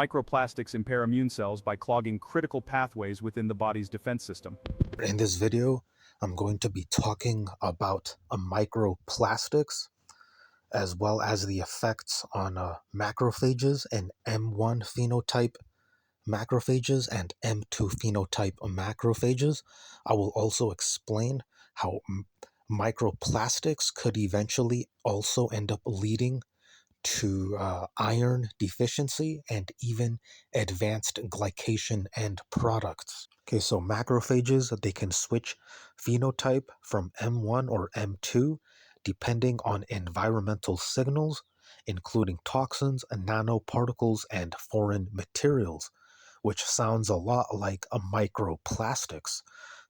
Microplastics impair immune cells by clogging critical pathways within the body's defense system. In this video, I'm going to be talking about microplastics as well as the effects on macrophages and M1 phenotype macrophages and M2 phenotype macrophages. I will also explain how microplastics could eventually also end up leading to iron deficiency and even advanced glycation end products. Okay, so macrophages, they can switch phenotype from M1 or M2 depending on environmental signals, including toxins, nanoparticles, and foreign materials, which sounds a lot like a microplastics.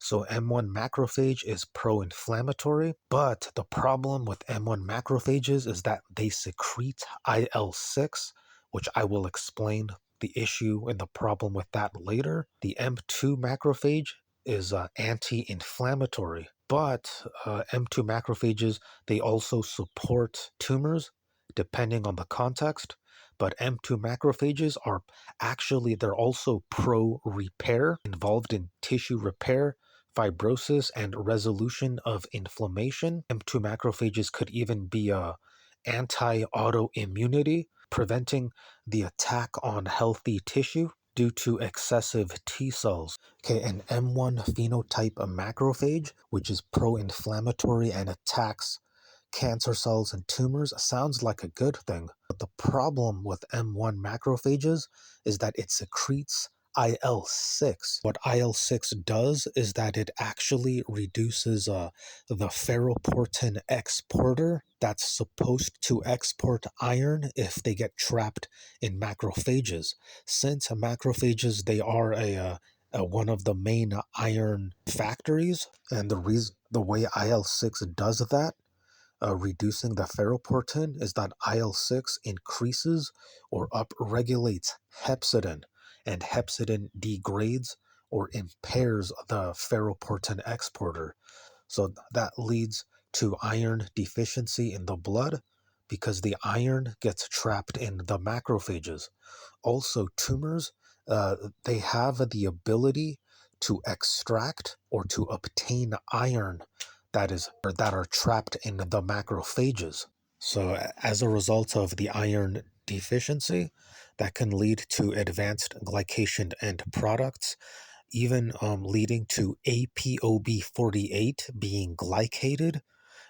So M1 macrophage is pro-inflammatory, but the problem with M1 macrophages is that they secrete IL-6, which I will explain the issue and the problem with that later. The M2 macrophage is anti-inflammatory, but M2 macrophages, they also support tumors depending on the context. But M2 macrophages are actually, they're also pro-repair, involved in tissue repair, fibrosis, and resolution of inflammation. M2 macrophages could even be anti-autoimmunity, preventing the attack on healthy tissue due to excessive T cells. Okay, an M1 phenotype macrophage, which is pro-inflammatory and attacks cancer cells and tumors, sounds like a good thing. But the problem with M1 macrophages is that it secretes IL-6. What IL-6 does is that it actually reduces the ferroportin exporter that's supposed to export iron if they get trapped in macrophages. Since macrophages, they are one of the main iron factories, and the way IL-6 does that, reducing the ferroportin, is that IL-6 increases or upregulates hepcidin, and hepcidin degrades or impairs the ferroportin exporter. So that leads to iron deficiency in the blood because the iron gets trapped in the macrophages. Also, tumors, they have the ability to extract or to obtain iron that are trapped in the macrophages. So as a result of the iron deficiency, that can lead to advanced glycation end products, even leading to APOB48 being glycated,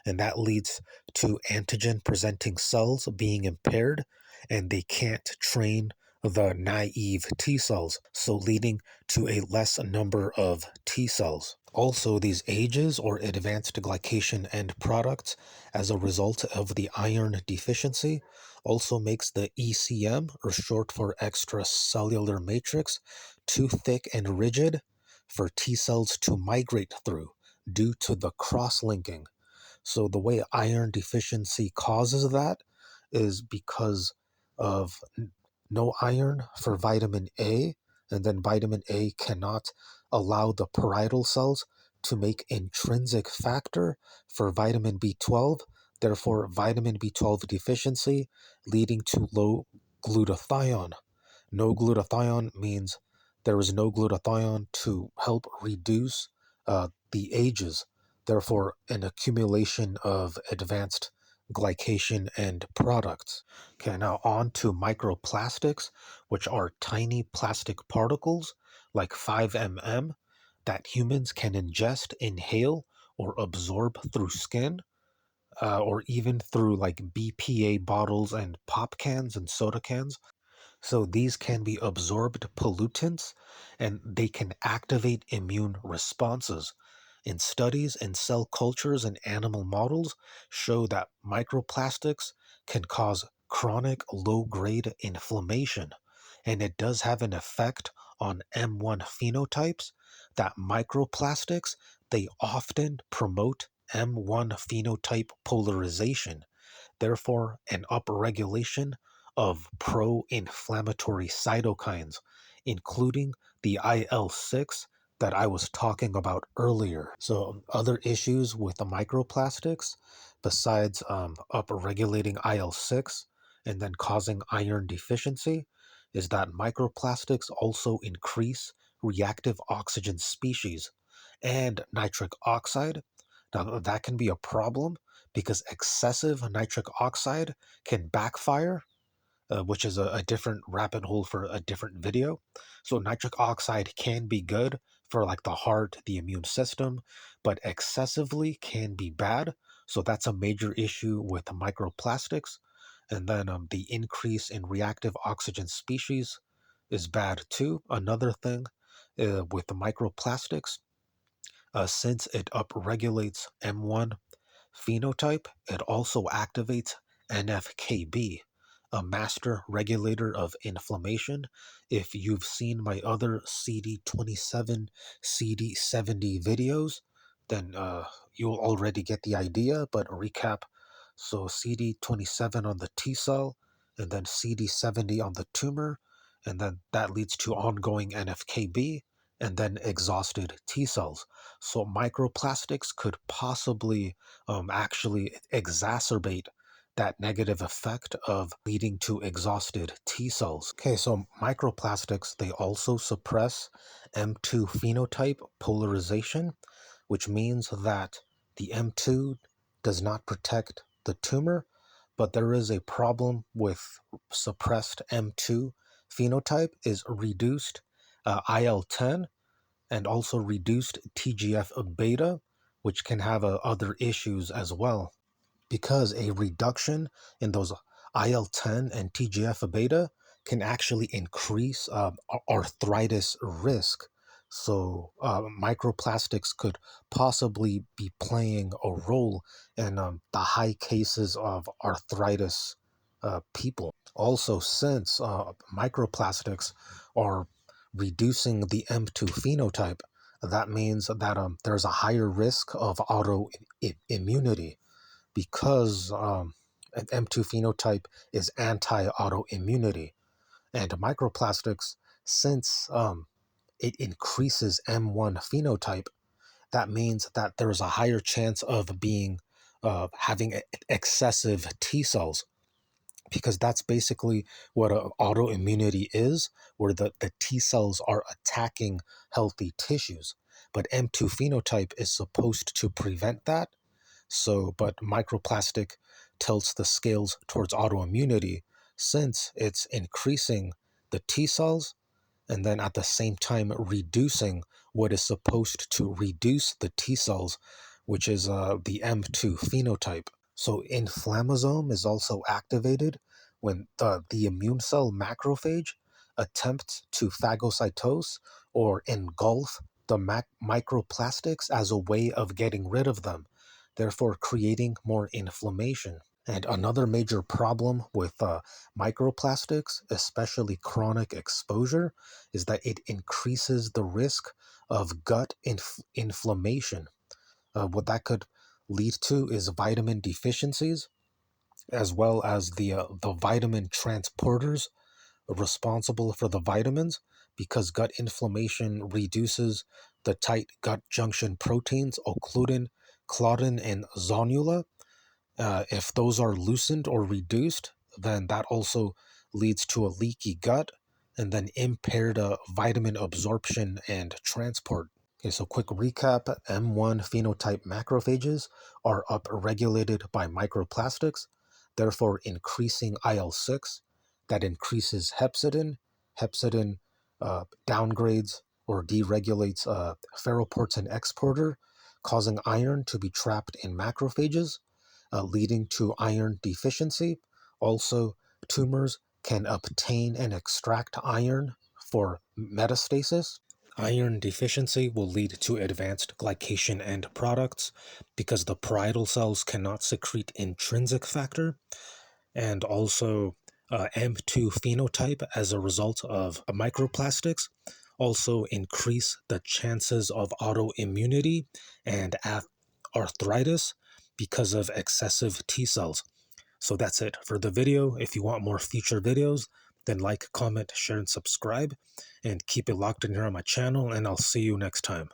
and that leads to antigen presenting cells being impaired, and they can't train the naive T cells, so leading to a less number of T cells. Also, these AGEs or advanced glycation end products, as a result of the iron deficiency, also makes the ECM, or short for extracellular matrix, too thick and rigid for T cells to migrate through due to the cross-linking. So the way iron deficiency causes that is because of no iron for vitamin A, and then vitamin A cannot allow the parietal cells to make intrinsic factor for vitamin B12, therefore vitamin B12 deficiency leading to low glutathione. No glutathione means there is no glutathione to help reduce the ages, therefore an accumulation of advanced glycation end products. Okay, now on to microplastics, which are tiny plastic particles like 5 mm that humans can ingest, inhale, or absorb through skin, or even through like BPA bottles and pop cans and soda cans. So these can be absorbed pollutants, and they can activate immune responses. In studies in cell cultures and animal models show that microplastics can cause chronic low-grade inflammation, and it does have an effect on M1 phenotypes that microplastics, they often promote M1 phenotype polarization, therefore an upregulation of pro-inflammatory cytokines, including the IL-6 that I was talking about earlier. So other issues with the microplastics, besides upregulating IL-6 and then causing iron deficiency, is that microplastics also increase reactive oxygen species and nitric oxide. Now, that can be a problem because excessive nitric oxide can backfire, which is a different rabbit hole for a different video. So nitric oxide can be good for like the heart, the immune system, but excessively can be bad. So that's a major issue with microplastics. And then the increase in reactive oxygen species is bad too. Another thing with the microplastics, since it upregulates M1 phenotype, it also activates NFKB, a master regulator of inflammation. If you've seen my other CD27, CD70 videos, then you'll already get the idea, but recap. So CD27 on the T cell, and then CD70 on the tumor, and then that leads to ongoing NFKB, and then exhausted T cells. So microplastics could possibly actually exacerbate that negative effect of leading to exhausted T cells. Okay, so microplastics, they also suppress M2 phenotype polarization, which means that the M2 does not protect the tumor, but there is a problem with suppressed M2 phenotype is reduced IL-10 and also reduced TGF beta, which can have other issues as well. Because a reduction in those IL-10 and TGF beta can actually increase arthritis risk. So microplastics could possibly be playing a role in the high cases of arthritis people. Also, since microplastics are reducing the M2 phenotype, that means that there's a higher risk of autoimmunity because an M2 phenotype is anti-autoimmunity. And microplastics, since it increases M1 phenotype, that means that there's a higher chance of having excessive T cells, because that's basically what autoimmunity is, where the T cells are attacking healthy tissues. But M2 phenotype is supposed to prevent that. So, but microplastic tilts the scales towards autoimmunity since it's increasing the T cells and then at the same time reducing what is supposed to reduce the T cells, which is the M2 phenotype. So inflammasome is also activated when the immune cell macrophage attempts to phagocytose or engulf the microplastics as a way of getting rid of them, therefore creating more inflammation. And another major problem with microplastics, especially chronic exposure, is that it increases the risk of gut inflammation. What that could lead to is vitamin deficiencies, as well as the vitamin transporters responsible for the vitamins, because gut inflammation reduces the tight gut junction proteins occludin, claudin, and zonula. If those are loosened or reduced, then that also leads to a leaky gut and then impaired vitamin absorption and transport. Okay, so quick recap. M1 phenotype macrophages are upregulated by microplastics, therefore increasing IL-6. That increases hepcidin. Hepcidin downgrades or deregulates ferroportin exporter, causing iron to be trapped in macrophages, leading to iron deficiency. Also, tumors can obtain and extract iron for metastasis. Iron deficiency will lead to advanced glycation end products because the parietal cells cannot secrete intrinsic factor, and also M2 phenotype as a result of microplastics also increase the chances of autoimmunity and arthritis because of excessive T cells. So that's it for the video. If you want more future videos, then like, comment, share, and subscribe, and keep it locked in here on my channel, and I'll see you next time.